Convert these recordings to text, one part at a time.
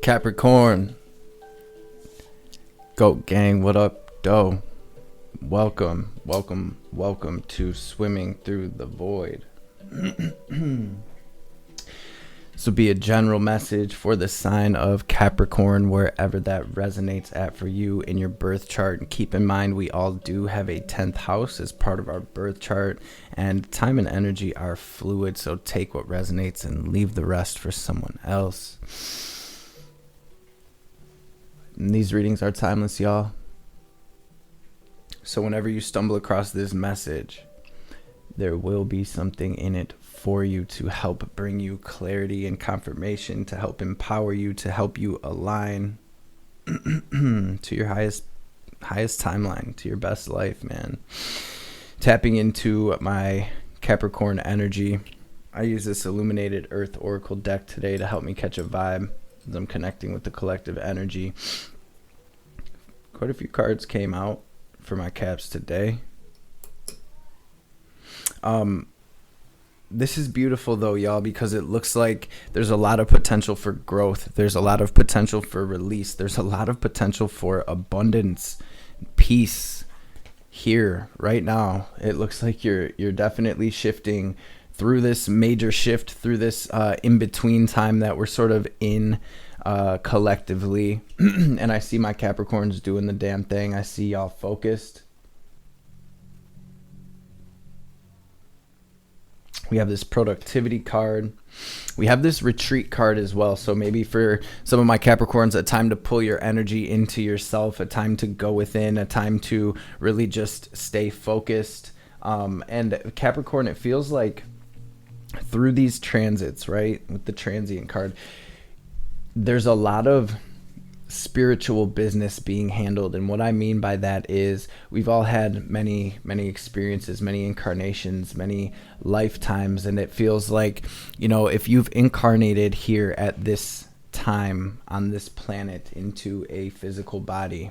Capricorn, Goat Gang, what up, doe? Welcome to Swimming Through the Void. This will be a general message for the sign of Capricorn, wherever that resonates at for you in your birth chart. And keep in mind, we all do have a 10th house as part of our birth chart, and time and energy are fluid, so take what resonates and leave the rest for someone else. And these readings are timeless, y'all. So whenever you stumble across this message, there will be something in it for you to help bring you clarity and confirmation, to help empower you, to help you align to your highest timeline, to your best life, man. Tapping into my Capricorn energy, I use this Illuminated Earth Oracle deck today to help me catch a vibe as I'm connecting with the collective energy. Quite a few cards came out for my caps today. This is beautiful though, y'all, because it looks like there's a lot of potential for growth. There's a lot of potential for release. There's a lot of potential for abundance, peace here right now. It looks like you're definitely shifting through this major shift, through this in-between time that we're sort of in collectively. And I see my Capricorns doing the damn thing. I see y'all focused. We have this productivity card. We have this retreat card as well. So maybe for some of my Capricorns, a time to pull your energy into yourself, a time to go within, a time to really just stay focused. And Capricorn, it feels like through these transits, right, with the transient card, there's a lot of spiritual business being handled. And what I mean by that is we've all had many experiences, many incarnations, many lifetimes, and it feels like, you know, if you've incarnated here at this time on this planet into a physical body,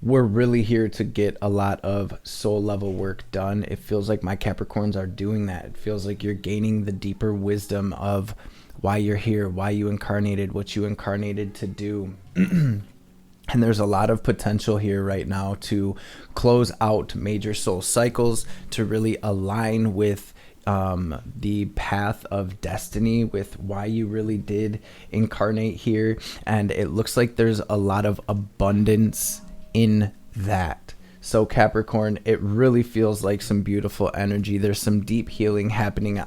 we're really here to get a lot of soul level work done. It feels like my Capricorns are doing that. It feels like you're gaining the deeper wisdom of why you're here, why you incarnated, what you incarnated to do. And there's a lot of potential here right now to close out major soul cycles, to really align with the path of destiny, with why you really did incarnate here. And it looks like there's a lot of abundance in that. So Capricorn, it really feels like some beautiful energy. There's some deep healing happening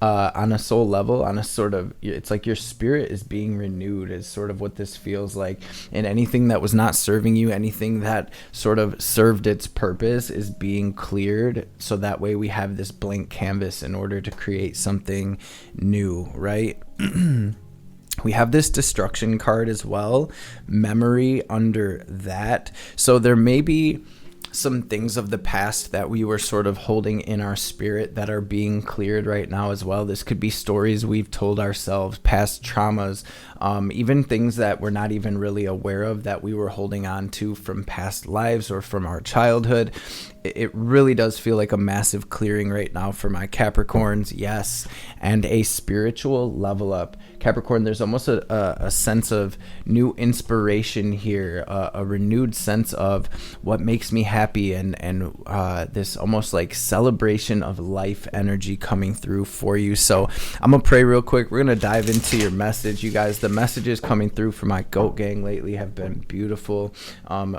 on a soul level, on a sort of, it's like your spirit is being renewed is sort of what this feels like. And anything that was not serving you, anything that sort of served its purpose is being cleared. So that way we have this blank canvas in order to create something new, right? We have this destruction card as well, memory under that. So there may be some things of the past that we were sort of holding in our spirit that are being cleared right now as well. This could be stories we've told ourselves, past traumas, even things that we're not even really aware of that we were holding on to from past lives or from our childhood. It really does feel like a massive clearing right now for my Capricorns, yes, and a spiritual level up. Capricorn, there's almost a sense of new inspiration here, a renewed sense of what makes me happy, and this almost like celebration of life energy coming through for you. So I'm gonna pray real quick. We're gonna dive into your message, you guys. The messages coming through for my Goat Gang lately have been beautiful.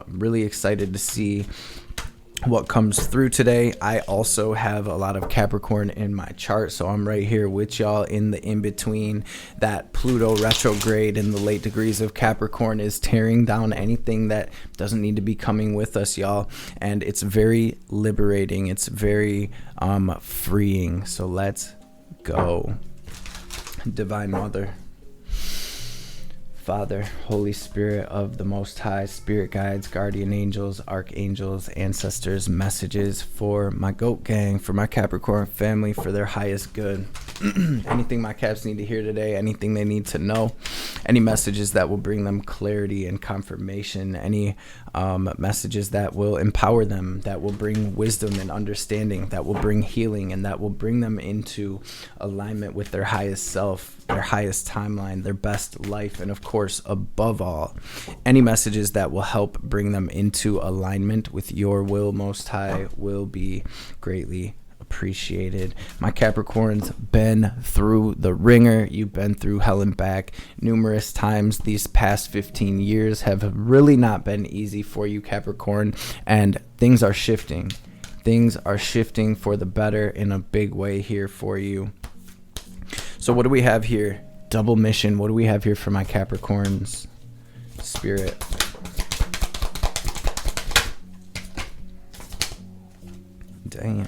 Really excited to see what comes through today. I also have a lot of Capricorn in my chart, so I'm right here with y'all in the in-between. That Pluto retrograde in the late degrees of Capricorn is tearing down anything that doesn't need to be coming with us, y'all, and it's very liberating. It's very freeing. So let's go. Divine Mother, Father, Holy Spirit of the Most High, Spirit Guides, Guardian Angels, Archangels, Ancestors, messages for my Goat Gang, for my Capricorn family, for their highest good. Anything my Caps need to hear today, anything they need to know, any messages that will bring them clarity and confirmation, any messages that will empower them, that will bring wisdom and understanding, that will bring healing, and that will bring them into alignment with their highest self, their highest timeline, their best life, and of course, above all, any messages that will help bring them into alignment with your will, Most High, will be greatly appreciated. My Capricorn's been through the ringer. You've been through hell and back numerous times. These past 15 years have really not been easy for you, Capricorn, and things are shifting. Things are shifting for the better in a big way here for you. So what do we have here? Double mission. What do we have here for my Capricorn's spirit? Damn.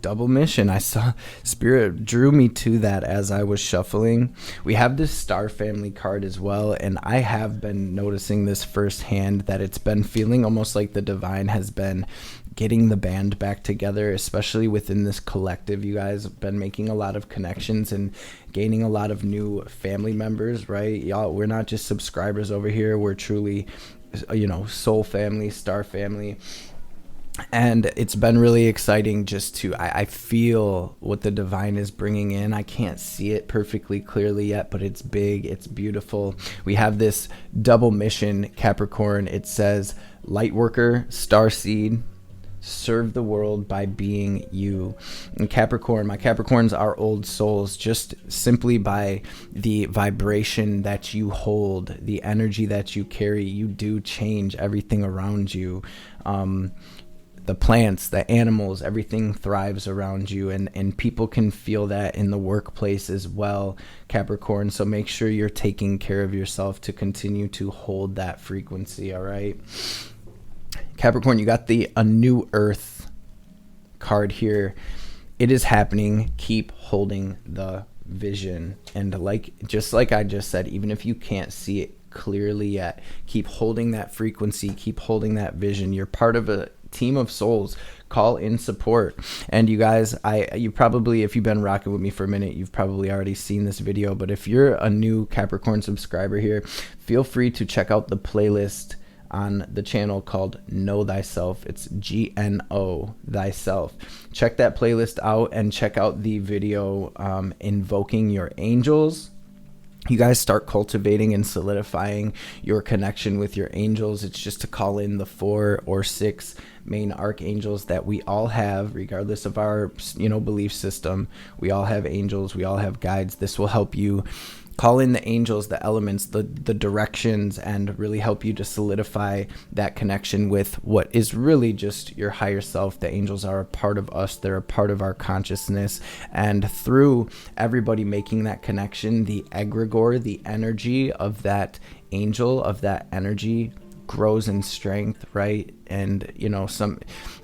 Double mission. I saw spirit drew me to that as I was shuffling. We have this star family card as well, and I have been noticing this firsthand, that it's been feeling almost like the divine has been getting the band back together, especially within this collective. You guys have been making a lot of connections and gaining a lot of new family members, right? Y'all, we're not just subscribers over here. We're truly, soul family, star family. And it's been really exciting just to, I feel what the divine is bringing in. I can't see it perfectly clearly yet, but it's big, it's beautiful. We have this double mission, Capricorn. It says, light worker, star seed, serve the world by being you. And Capricorn, my Capricorns are old souls, just simply by the vibration that you hold, the energy that you carry. You do change everything around you. The plants, the animals, everything thrives around you, and people can feel that in the workplace as well, Capricorn. So make sure you're taking care of yourself to continue to hold that frequency, all right? Capricorn, you got the A New Earth card here. It is happening. Keep holding the vision. And just like I just said, even if you can't see it clearly yet, keep holding that frequency, keep holding that vision. You're part of a team of souls. Call in support. And you guys, you probably, if you've been rocking with me for a minute, you've probably already seen this video, but if you're a new Capricorn subscriber here, feel free to check out the playlist on the channel called Know Thyself. It's GNO Thyself. Check that playlist out and check out the video Invoking Your Angels. You guys start cultivating and solidifying your connection with your angels. It's just to call in the 4 or 6 main archangels that we all have, regardless of our belief system. We all have angels, we all have guides. This will help you call in the angels, the elements, the directions, and really help you to solidify that connection with what is really just your higher self. The angels are a part of us. They're a part of our consciousness. And through everybody making that connection, the egregore, the energy of that angel, of that energy, grows in strength, right? And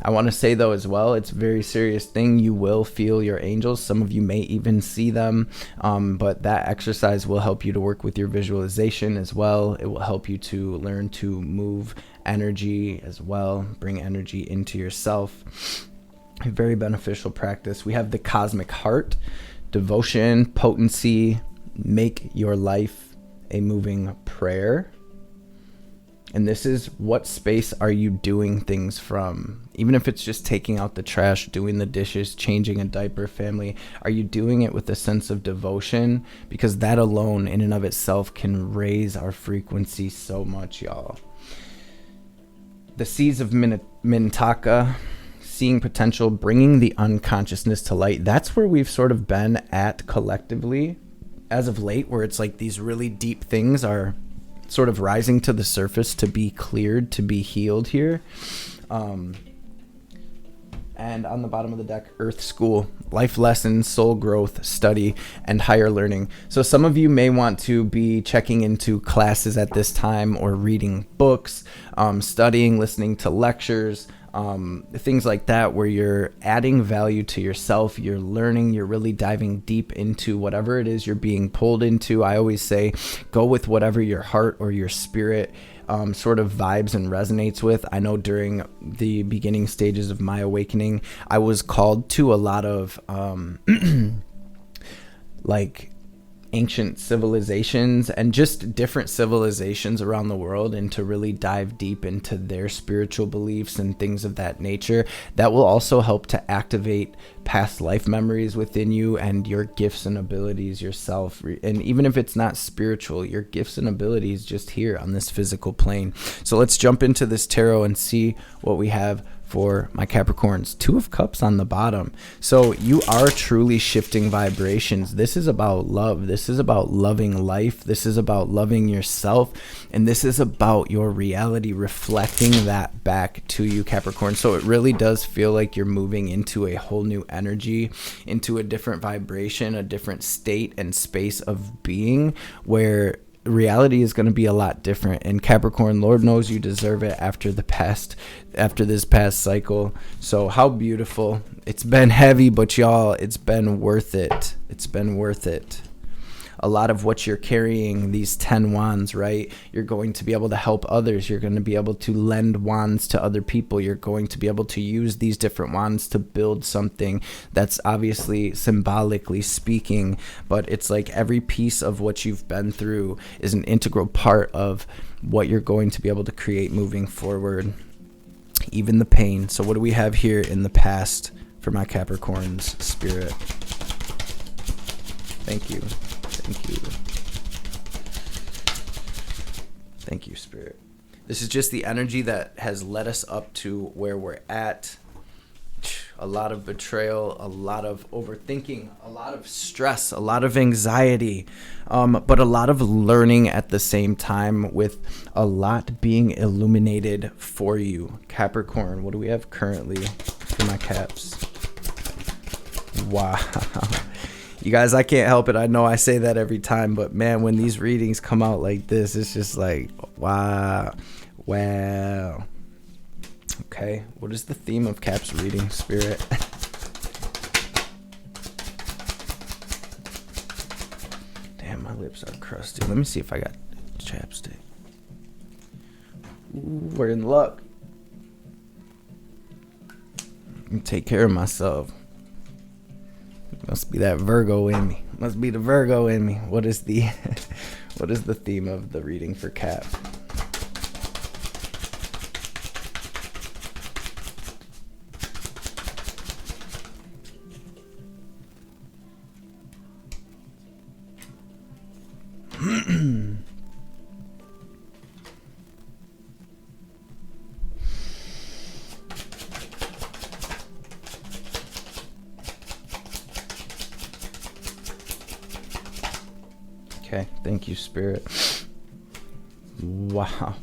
I want to say though as well, it's a very serious thing. You will feel your angels. Some of you may even see them, but that exercise will help you to work with your visualization as well. It will help you to learn to move energy as well, bring energy into yourself. A very beneficial practice. We have the cosmic heart, devotion, potency, make your life a moving prayer. And this is, what space are you doing things from? Even if it's just taking out the trash, doing the dishes, changing a diaper, family, are you doing it with a sense of devotion? Because that alone in and of itself can raise our frequency so much, y'all. The seeds of Mintaka, seeing potential, bringing the unconsciousness to light. That's where we've sort of been at collectively as of late, where it's like these really deep things are sort of rising to the surface to be cleared, to be healed here. And on the bottom of the deck, Earth School, life lessons, soul growth, study, and higher learning. So some of you may want to be checking into classes at this time, or reading books, studying, listening to lectures, things like that, where you're adding value to yourself, you're learning, you're really diving deep into whatever it is you're being pulled into. I always say, go with whatever your heart or your spirit sort of vibes and resonates with. I know during the beginning stages of my awakening, I was called to a lot of like ancient civilizations and just different civilizations around the world, and to really dive deep into their spiritual beliefs and things of that nature. That will also help to activate past life memories within you and your gifts and abilities yourself. And even if it's not spiritual, your gifts and abilities just here on this physical plane. So let's jump into this tarot and see what we have for my Capricorns. Two of Cups on the bottom. So you are truly shifting vibrations. This is about love. This is about loving life. This is about loving yourself. And this is about your reality reflecting that back to you, Capricorn. So it really does feel like you're moving into a whole new energy, into a different vibration, a different state and space of being, where reality is going to be a lot different. And Capricorn, Lord knows you deserve it after this past cycle. So how beautiful. It's been heavy, but y'all, it's been worth it. It's been worth it. A lot of what you're carrying, these 10 wands, right? You're going to be able to help others. You're going to be able to lend wands to other people. You're going to be able to use these different wands to build something that's obviously symbolically speaking, but it's like every piece of what you've been through is an integral part of what you're going to be able to create moving forward, even the pain. So what do we have here in the past for my Capricorn's spirit? Thank you. Thank you. Thank you, Spirit. This is just the energy that has led us up to where we're at. A lot of betrayal, a lot of overthinking, a lot of stress, a lot of anxiety, but a lot of learning at the same time, with a lot being illuminated for you. Capricorn, what do we have currently for my Caps? Wow. You guys, I can't help it. I know I say that every time, but man, when these readings come out like this, it's just like, wow. Okay, what is the theme of Cap's reading, Spirit? Damn, my lips are crusty. Let me see if I got chapstick. Ooh, we're in luck. Let me take care of myself. Must be that Virgo in me. Must be the Virgo in me. What is the theme of the reading for Cap? Okay, thank you, Spirit. Wow.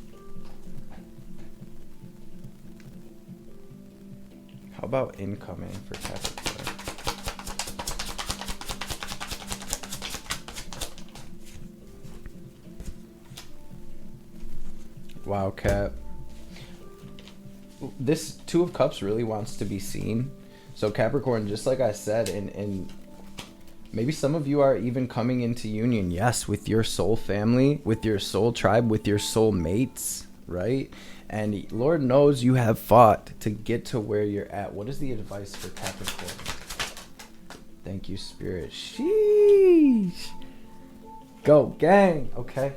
How about incoming for Capricorn? Wow, Cap. This Two of Cups really wants to be seen. So Capricorn, just like I said, and maybe some of you are even coming into union, yes, with your soul family, with your soul tribe, with your soul mates, right? And Lord knows you have fought to get to where you're at. What is the advice for Capricorn? Thank you, Spirit. Sheesh. Go, gang. Okay.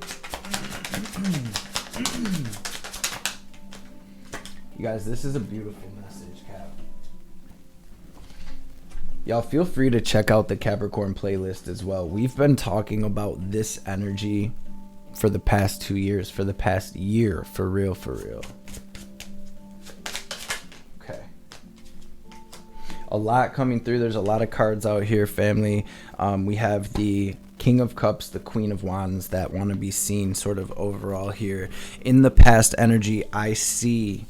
You guys, this is a beautiful message, Cap. Y'all feel free to check out the Capricorn playlist as well. We've been talking about this energy for the past 2 years, for the past year, for real, for real. Okay. A lot coming through. There's a lot of cards out here, family. We have the King of Cups, the Queen of Wands that want to be seen sort of overall here. In the past energy, I see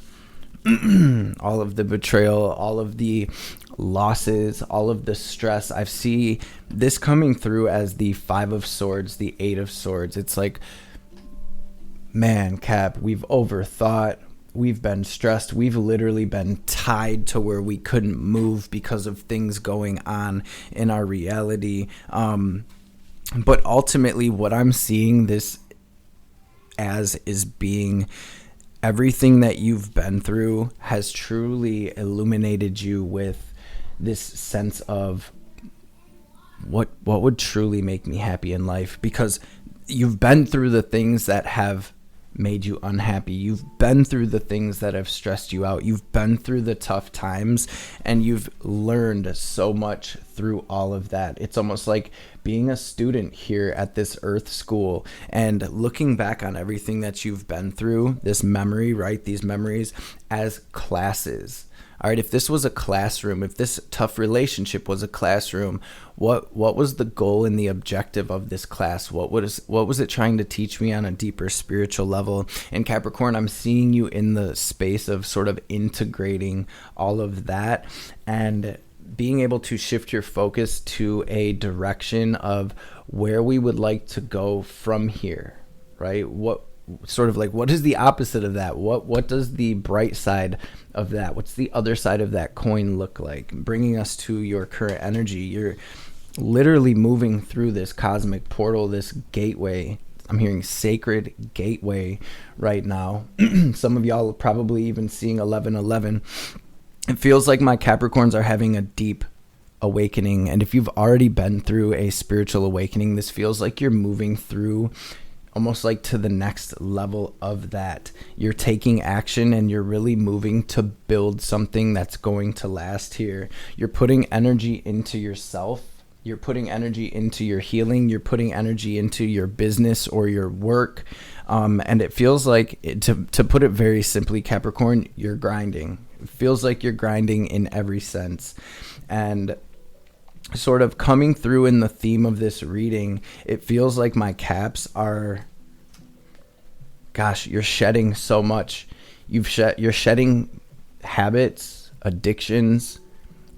all of the betrayal, all of the losses, all of the stress. I see this coming through as the Five of Swords, the Eight of Swords. It's like, man, Cap, we've overthought. We've been stressed. We've literally been tied to where we couldn't move because of things going on in our reality. But ultimately, what I'm seeing this as is being everything that you've been through has truly illuminated you with this sense of what would truly make me happy in life? Because you've been through the things that have made you unhappy. You've been through the things that have stressed you out. You've been through the tough times, and you've learned so much through all of that. It's almost like being a student here at this Earth school and looking back on everything that you've been through, this memory, right? These memories as classes. All right, if this was a classroom, if this tough relationship was a classroom, what was the goal and the objective of this class? What was it trying to teach me on a deeper spiritual level? And Capricorn, I'm seeing you in the space of sort of integrating all of that and being able to shift your focus to a direction of where we would like to go from here, right? What is the opposite of that? What does the bright side of that? What's the other side of that coin look like? Bringing us to your current energy. You're literally moving through this cosmic portal, this gateway. I'm hearing sacred gateway right now. Some of y'all are probably even seeing 1111. It feels like my Capricorns are having a deep awakening. And if you've already been through a spiritual awakening, this feels like you're moving through almost like to the next level of that. You're taking action and you're really moving to build something that's going to last here. You're putting energy into yourself. You're putting energy into your healing. You're putting energy into your business or your work. And it feels like, to put it very simply, Capricorn, you're grinding. It feels like you're grinding in every sense. And sort of coming through in the theme of this reading, it feels like my Caps are, gosh, you're shedding so much. You're shedding habits, addictions,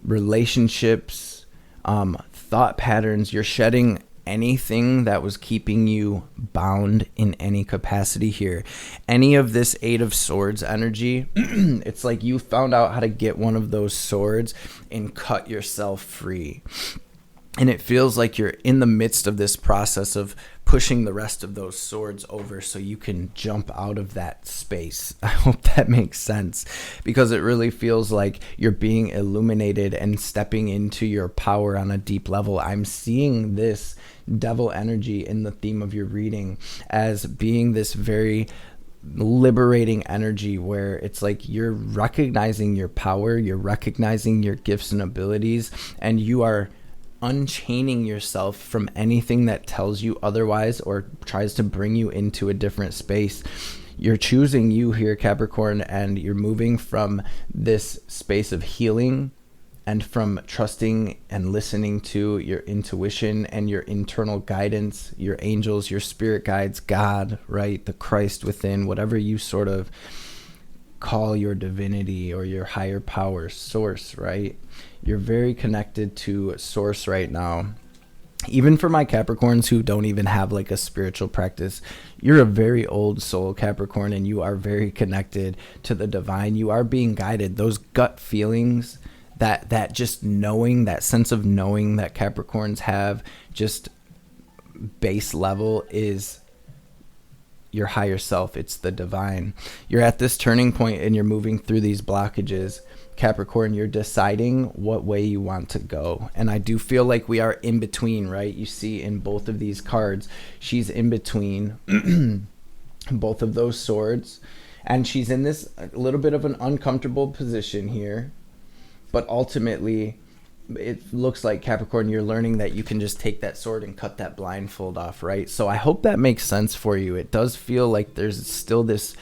relationships, thought patterns. You're shedding anything that was keeping you bound in any capacity here. Any of this Eight of Swords energy, it's like you found out how to get one of those swords and cut yourself free. And it feels like you're in the midst of this process of pushing the rest of those swords over so you can jump out of that space. I hope that makes sense, because it really feels like you're being illuminated and stepping into your power on a deep level. I'm seeing this devil energy in the theme of your reading as being this very liberating energy where it's like you're recognizing your power, you're recognizing your gifts and abilities, and you are unchaining yourself from anything that tells you otherwise or tries to bring you into a different space. You're choosing you here, Capricorn, and you're moving from this space of healing and from trusting and listening to your intuition and your internal guidance, your angels, your spirit guides, God, right? The Christ within, whatever you sort of call your divinity or your higher power, source, right? You're very connected to source right now. Even for my Capricorns who don't even have like a spiritual practice, you're a very old soul, Capricorn, and you are very connected to the divine. You are being guided. Those gut feelings, that just knowing, that sense of knowing that Capricorns have, just base level, is your higher self. It's the divine. You're at this turning point and you're moving through these blockages. Capricorn, you're deciding what way you want to go. And I do feel like we are in between, right? You see in both of these cards, she's in between both of those swords. And she's in this a little bit of an uncomfortable position here. But ultimately, it looks like, Capricorn, you're learning that you can just take that sword and cut that blindfold off, right? So I hope that makes sense for you. It does feel like there's still this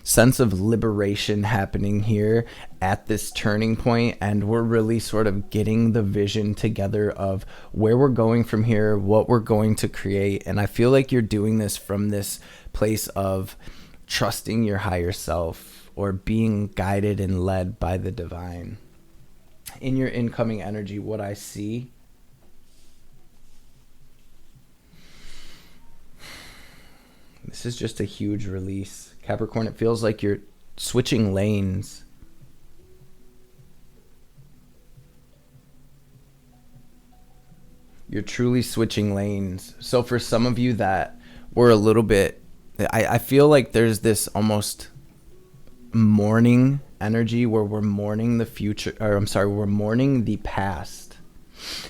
sense of liberation happening here at this turning point, and we're really sort of getting the vision together of where we're going from here, what we're going to create. And I feel like you're doing this from this place of trusting your higher self or being guided and led by the divine. In your incoming energy, what I see, this is just a huge release. Capricorn, it feels like you're switching lanes. You're truly switching lanes. So for some of you that were a little bit, I feel like there's this almost mourning energy where we're mourning the future, or I'm sorry, we're mourning the past.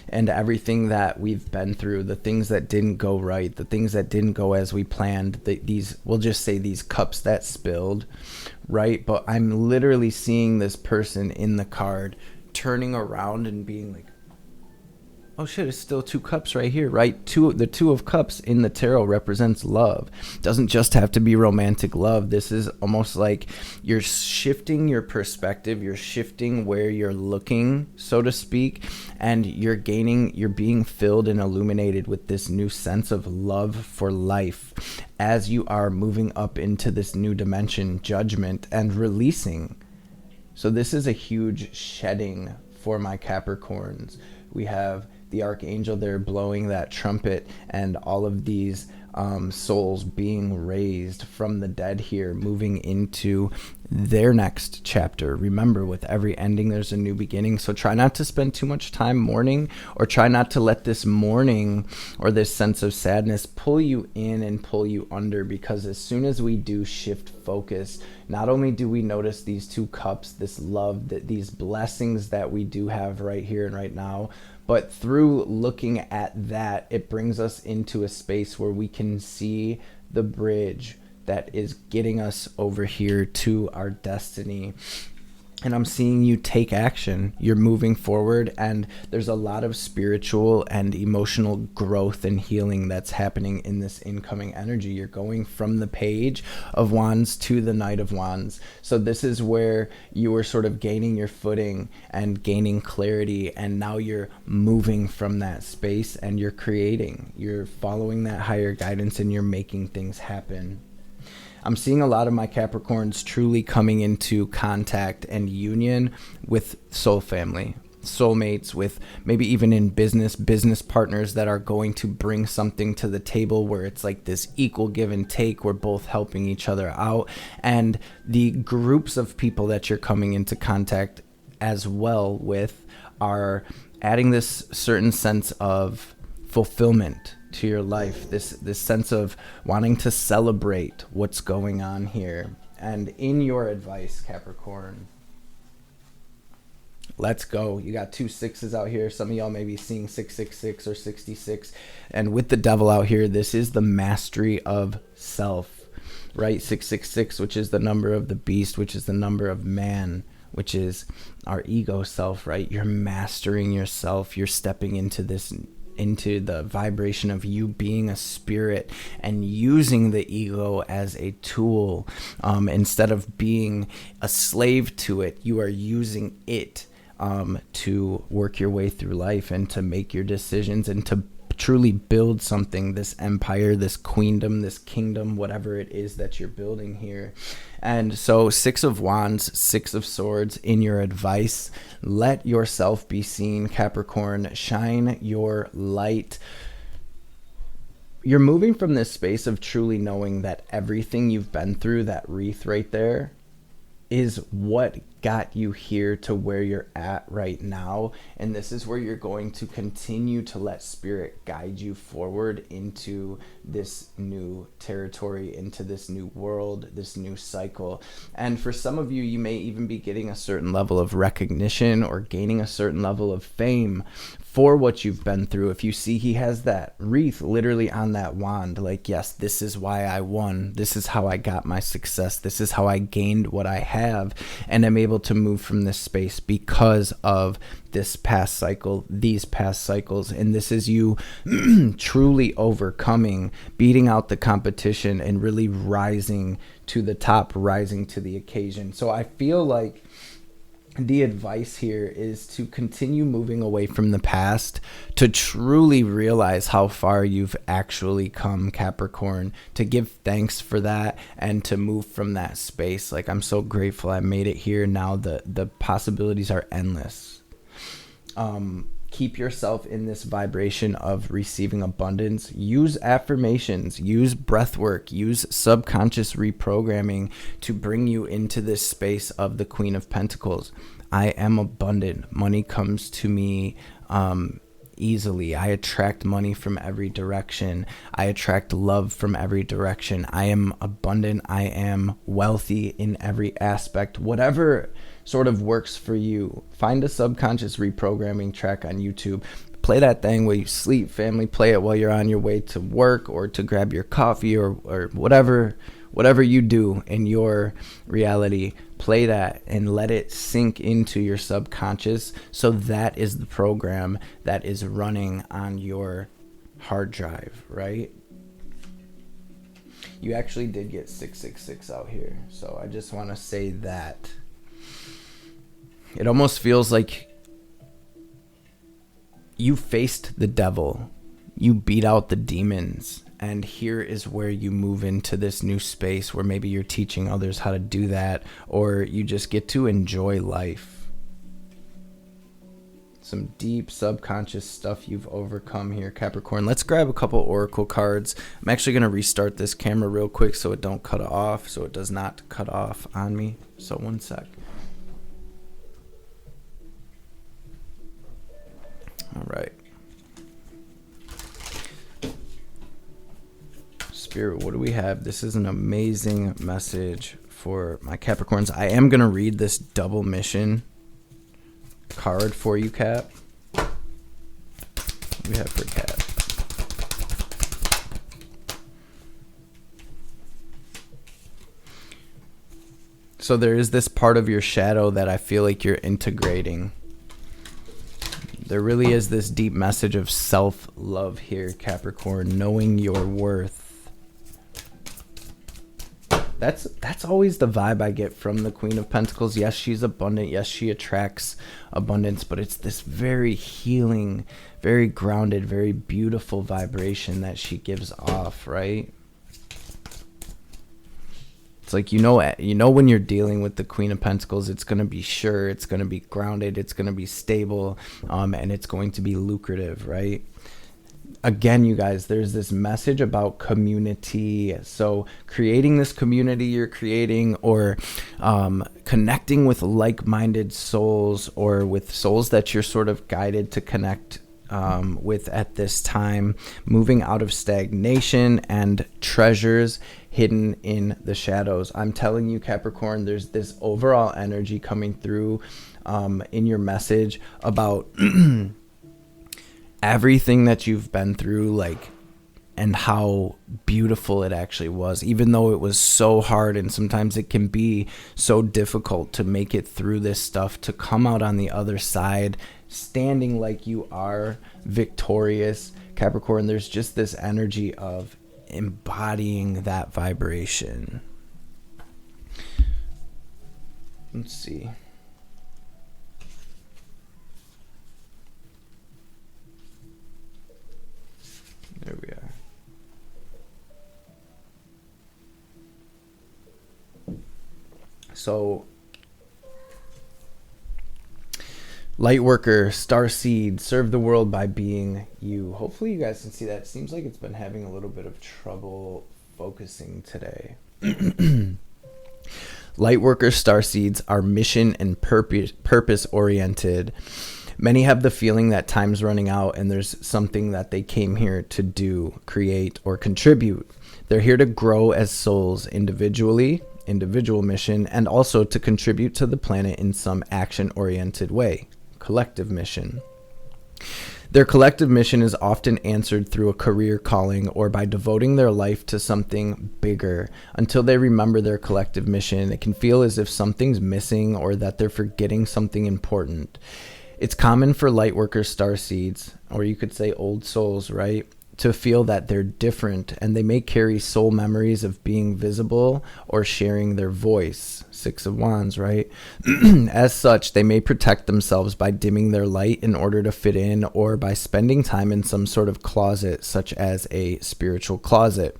and everything that we've been through, the things that didn't go right, the things that didn't go as we planned, these, we'll just say these cups that spilled, right? But I'm literally seeing this person in the card turning around and being like, oh shit, it's still 2 cups right here, right? The 2 of cups in the tarot represents love. Doesn't just have to be romantic love. This is almost like you're shifting your perspective, you're shifting where you're looking, so to speak, and you're being filled and illuminated with this new sense of love for life as you are moving up into this new dimension, judgment, and releasing. So this is a huge shedding for my Capricorns. We have the archangel there blowing that trumpet, and all of these souls being raised from the dead here, moving into their next chapter. Remember, with every ending, there's a new beginning. So try not to spend too much time mourning, or try not to let this mourning or this sense of sadness pull you in and pull you under, because as soon as we do shift focus, not only do we notice these 2 cups, this love, these blessings that we do have right here and right now, but through looking at that, it brings us into a space where we can see the bridge that is getting us over here to our destiny. And I'm seeing you take action. You're moving forward, and there's a lot of spiritual and emotional growth and healing that's happening in this incoming energy. You're going from the Page of Wands to the Knight of Wands. So this is where you were sort of gaining your footing and gaining clarity, and now you're moving from that space and you're creating. You're following that higher guidance and you're making things happen. I'm seeing a lot of my Capricorns truly coming into contact and union with soul family, soulmates, with maybe even in business partners that are going to bring something to the table where it's like this equal give and take. We're both helping each other out. And the groups of people that you're coming into contact as well with are adding this certain sense of fulfillment to your life, this sense of wanting to celebrate what's going on here. And in your advice, Capricorn, let's go. You got 2 6s out here. Some of y'all may be seeing 666 or 66. And with the devil out here, this is the mastery of self, right? 666, which is the number of the beast, which is the number of man, which is our ego self, right? You're mastering yourself. You're stepping into the vibration of you being a spirit and using the ego as a tool. Instead of being a slave to it, you are using it to work your way through life and to make your decisions and to truly build something, this empire, this queendom, this kingdom, whatever it is that you're building here. And so 6 of Wands, 6 of Swords in your advice. Let yourself be seen, Capricorn. Shine your light. You're moving from this space of truly knowing that everything you've been through, that wreath right there, is what got you here to where you're at right now. And this is where you're going to continue to let spirit guide you forward into this new territory, into this new world, this new cycle. And for some of you, you may even be getting a certain level of recognition or gaining a certain level of fame for what you've been through. If you see he has that wreath literally on that wand, like, yes, this is why I won. This is how I got my success. This is how I gained what I have. And I'm able to move from this space because of this past cycle, these past cycles. And this is you truly overcoming, beating out the competition, and really rising to the top, rising to the occasion. So I feel like the advice here is to continue moving away from the past, to truly realize how far you've actually come, Capricorn, to give thanks for that and to move from that space. Like, I'm so grateful I made it here. Now the possibilities are endless. Keep yourself in this vibration of receiving abundance. Use affirmations, use breath work, use subconscious reprogramming to bring you into this space of the Queen of Pentacles. I am abundant. Money comes to me easily. I attract money from every direction. I attract love from every direction. I am abundant. I am wealthy in every aspect. Whatever sort of works for you. Find a subconscious reprogramming track on YouTube. Play that thing while you sleep, family. Play it while you're on your way to work or to grab your coffee or whatever you do in your reality. Play that and let it sink into your subconscious. So that is the program that is running on your hard drive, right? You actually did get 666 out here. So I just want to say that. It almost feels like you faced the devil. You beat out the demons. And here is where you move into this new space where maybe you're teaching others how to do that, or you just get to enjoy life. Some deep subconscious stuff you've overcome here, Capricorn. Let's grab a couple oracle cards. I'm actually going to restart this camera real quick so it don't cut off, so it does not cut off on me. So one sec. All right. Spirit, what do we have? This is an amazing message for my Capricorns. I am going to read this double mission card for you, Cap. What do we have for Cap? So there is this part of your shadow that I feel like you're integrating. There really is this deep message of self-love here, Capricorn, knowing your worth. That's always the vibe I get from the Queen of Pentacles. Yes, she's abundant. Yes, she attracts abundance, but it's this very healing, very grounded, very beautiful vibration that she gives off, right? It's like, you know when you're dealing with the Queen of Pentacles, it's going to be sure, it's going to be grounded, it's going to be stable, and it's going to be lucrative, right? Again, you guys, there's this message about community. So creating this community you're creating, or connecting with like-minded souls, or with souls that you're sort of guided to connect with at this time, moving out of stagnation and treasures hidden in the shadows. I'm telling you, Capricorn, there's this overall energy coming through in your message about everything that you've been through, like, and how beautiful it actually was, even though it was so hard, and sometimes it can be so difficult to make it through this stuff, to come out on the other side standing like you are victorious, Capricorn. There's just this energy of embodying that vibration. Let's see. There we are. So, Lightworker, Starseed, serve the world by being you. Hopefully you guys can see that. It seems like it's been having a little bit of trouble focusing today. Lightworker, Starseeds are mission and purpose oriented. Many have the feeling that time's running out and there's something that they came here to do, create, or contribute. They're here to grow as souls individually, individual mission, and also to contribute to the planet in some action-oriented way, collective mission. Their collective mission is often answered through a career calling or by devoting their life to something bigger. Until they remember their collective mission, it can feel as if something's missing or that they're forgetting something important. It's common for lightworkers, starseeds, or you could say old souls, right, to feel that they're different, and they may carry soul memories of being visible or sharing their voice. Six of Wands, right? As such, they may protect themselves by dimming their light in order to fit in, or by spending time in some sort of closet, such as a spiritual closet.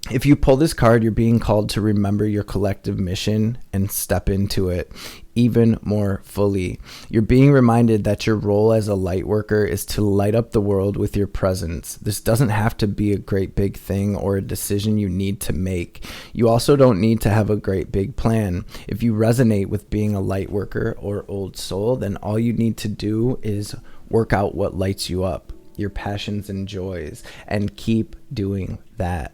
If you pull this card, you're being called to remember your collective mission and step into it even more fully. You're being reminded that your role as a light worker is to light up the world with your presence. This doesn't have to be a great big thing or a decision you need to make. You also don't need to have a great big plan. If you resonate with being a light worker or old soul, then all you need to do is work out what lights you up. your passions and joys, and keep doing that.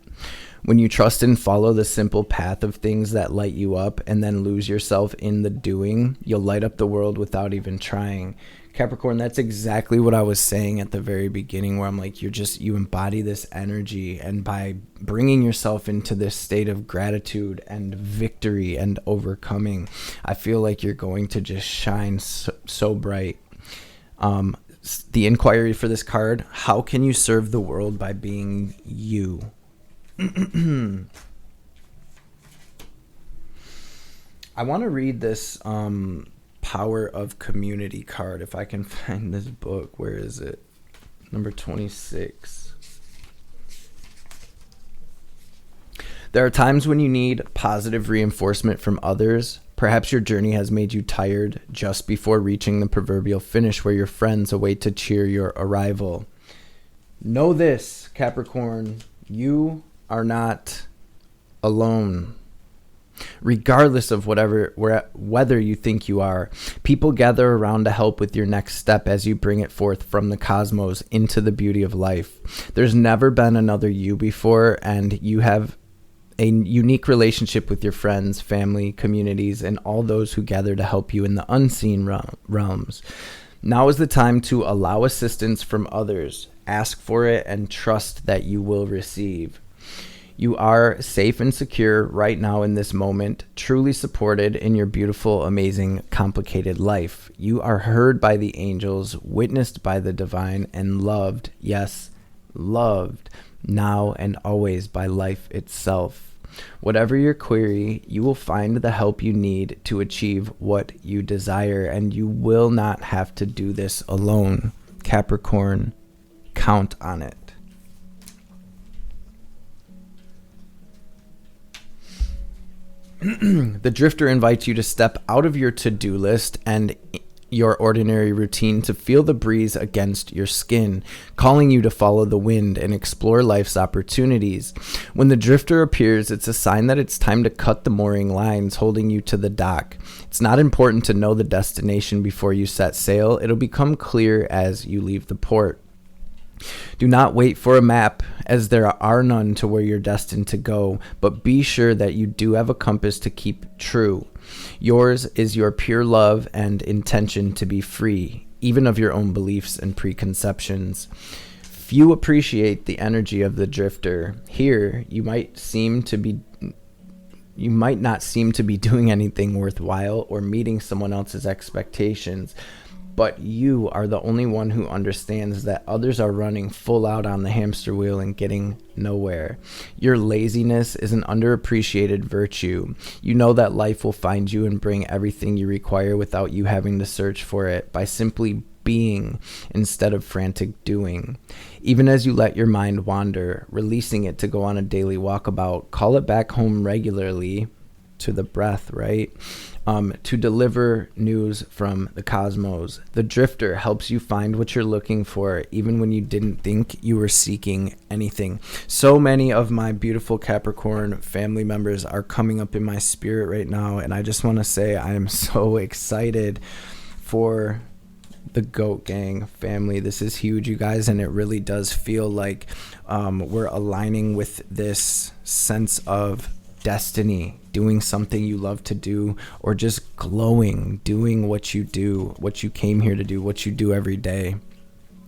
When you trust and follow the simple path of things that light you up and then lose yourself in the doing, you'll light up the world without even trying. Capricorn, that's exactly what I was saying at the very beginning, where I'm like, you embody this energy, and by bringing yourself into this state of gratitude and victory and overcoming, I feel like you're going to just shine so bright. The inquiry for this card: how can you serve the world by being you? I want to read this Power of Community card, if I can find this book. Where is it? Number 26. There are times when you need positive reinforcement from others. Perhaps your journey has made you tired just before reaching the proverbial finish, where your friends await to cheer your arrival. Know this, Capricorn, you are not alone. Regardless of whether you think you are, people gather around to help with your next step as you bring it forth from the cosmos into the beauty of life. There's never been another you before, and you have a unique relationship with your friends, family, communities, and all those who gather to help you in the unseen realms. Now is the time to allow assistance from others. Ask for it and trust that you will receive. You are safe and secure right now in this moment, truly supported in your beautiful, amazing, complicated life. You are heard by the angels, witnessed by the divine, and loved, yes, loved, now and always by life itself. Whatever your query, you will find the help you need to achieve what you desire, and you will not have to do this alone. Capricorn, count on it. The drifter invites you to step out of your to-do list and your ordinary routine to feel the breeze against your skin, calling you to follow the wind and explore life's opportunities. When the drifter appears, it's a sign that it's time to cut the mooring lines holding you to the dock. It's not important to know the destination before you set sail. It'll become clear as you leave the port. Do not wait for a map, as there are none to where you're destined to go, but be sure that you do have a compass to keep true. Yours is your pure love and intention to be free, even of your own beliefs and preconceptions. Few appreciate the energy of the drifter. Here, you might not seem to be doing anything worthwhile or meeting someone else's expectations, but you are the only one who understands that others are running full out on the hamster wheel and getting nowhere. Your laziness is an underappreciated virtue. You know that life will find you and bring everything you require without you having to search for it, by simply being instead of frantic doing. Even as you let your mind wander, releasing it to go on a daily walkabout, call it back home regularly to the breath, right? To deliver news from the cosmos. The drifter helps you find what you're looking for, even when you didn't think you were seeking anything. So many of my beautiful Capricorn family members are coming up in my spirit right now, and I just want to say I am so excited for the Goat Gang family. This is huge, you guys, and it really does feel like we're aligning with this sense of destiny, doing something you love to do, or just glowing, doing what you do, what you came here to do, what you do every day.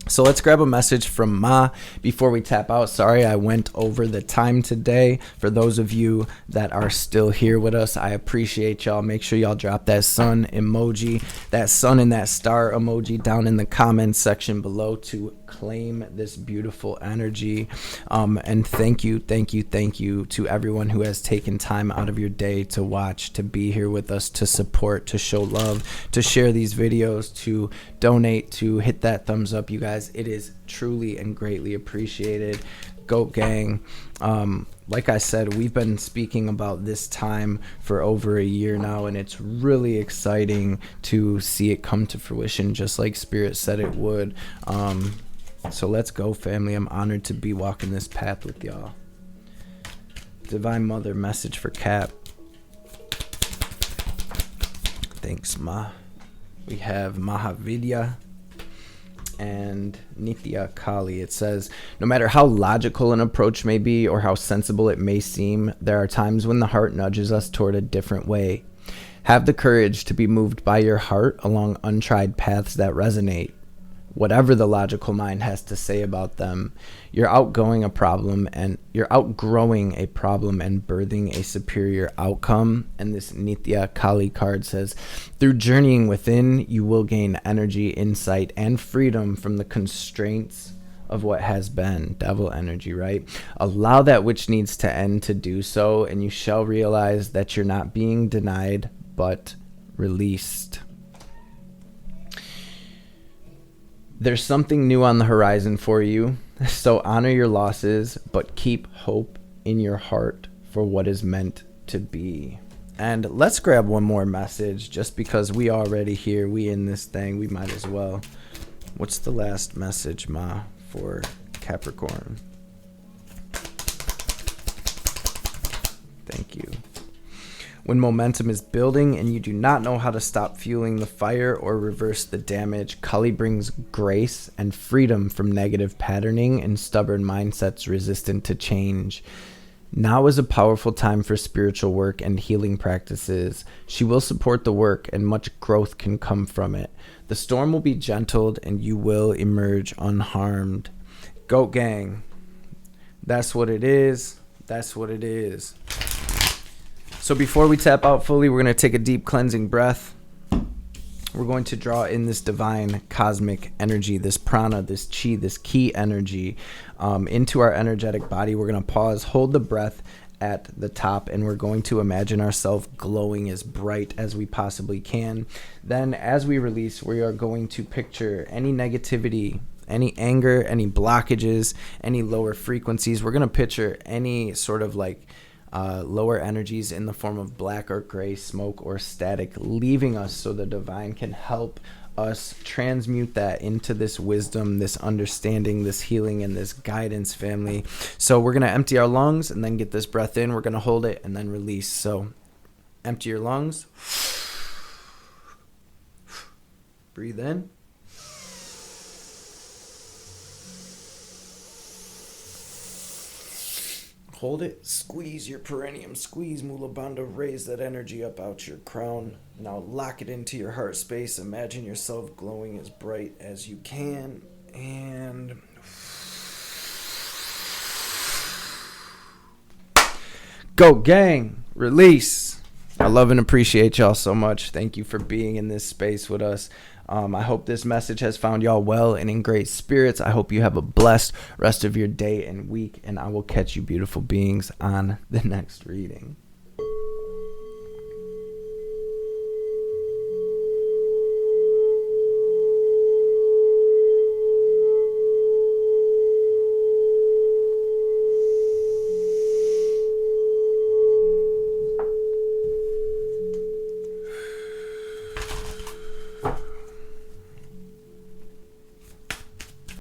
So let's grab a message from Ma before we tap out. Sorry, I went over the time today. For those of you that are still here with us, I appreciate y'all. Make sure y'all drop that sun emoji, that sun and that star emoji down in the comments section below to claim this beautiful energy. And thank you to everyone who has taken time out of your day to watch, to be here with us, to support, to show love, to share these videos, to donate, to hit that thumbs up. You guys, it is truly and greatly appreciated. Goat Gang, like I said, we've been speaking about this time for over a year now, and it's really exciting to see it come to fruition, just like Spirit said it would. So let's go, family. I'm honored to be walking this path with y'all. Divine Mother, message for Cap. Thanks, Ma. We have Mahavidya. and Nitya Kali. It says, no matter how logical an approach may be or how sensible it may seem, there are times when the heart nudges us toward a different way. Have the courage to be moved by your heart along untried paths that resonate, whatever the logical mind has to say about them. You're outgrowing a problem and birthing a superior outcome. And this Nitya Kali card says, through journeying within, you will gain energy, insight, and freedom from the constraints of what has been. Devil energy, right? Allow that which needs to end to do so, and you shall realize that you're not being denied, but released. There's something new on the horizon for you, so honor your losses, but keep hope in your heart for what is meant to be. And let's grab one more message, just because we already here, we in this thing, we might as well. What's the last message, Ma, for Capricorn? Thank you. When momentum is building and you do not know how to stop fueling the fire or reverse the damage, Kali brings grace and freedom from negative patterning and stubborn mindsets resistant to change. Now is a powerful time for spiritual work and healing practices. She will support the work and much growth can come from it. The storm will be gentled and you will emerge unharmed. Goat gang. That's what it is. That's what it is. So before we tap out fully, we're going to take a deep cleansing breath. We're going to draw in this divine cosmic energy, this prana, this chi, this ki energy into our energetic body. We're going to pause, hold the breath at the top, and we're going to imagine ourselves glowing as bright as we possibly can. Then as we release, we are going to picture any negativity, any anger, any blockages, any lower frequencies. We're going to picture any sort of like lower energies in the form of black or gray smoke or static leaving us, so the divine can help us transmute that into this wisdom, this understanding, this healing, and this guidance, family. So we're going to empty our lungs and then get this breath in. We're going to hold it and then release. So empty your lungs. Breathe in. Hold it, squeeze your perineum, squeeze Mula Bandha, raise that energy up out your crown. Now lock it into your heart space. Imagine yourself glowing as bright as you can. And go gang, release. I love and appreciate y'all so much. Thank you for being in this space with us. I hope this message has found y'all well and in great spirits. I hope you have a blessed rest of your day and week, and I will catch you beautiful beings on the next reading.